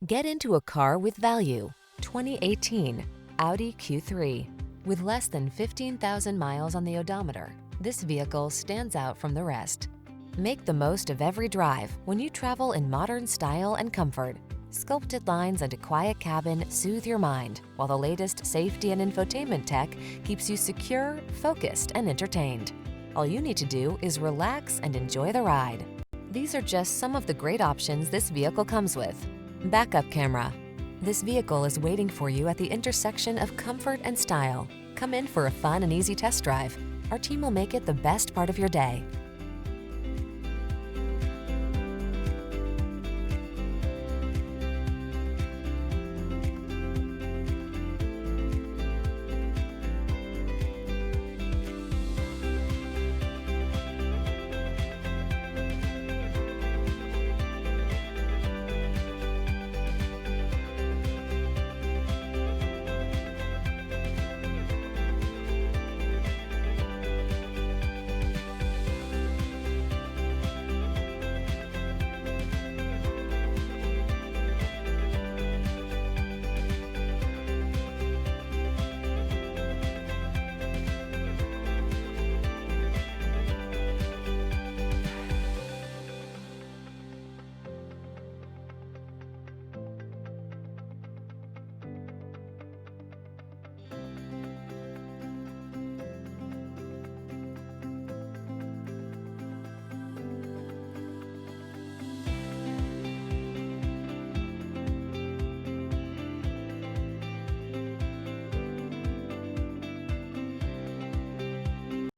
Get into a car with value. 2018 Audi Q3. With less than 15,000 miles on the odometer, this vehicle stands out from the rest. Make the most of every drive when you travel in modern style and comfort. Sculpted lines and a quiet cabin soothe your mind, while the latest safety and infotainment tech keeps you secure, focused, and entertained. All you need to do is relax and enjoy the ride. These are just some of the great options this vehicle comes with: backup camera. This vehicle is waiting for you at the intersection of comfort and style. Come in for a fun and easy test drive. Our team will make it the best part of your day.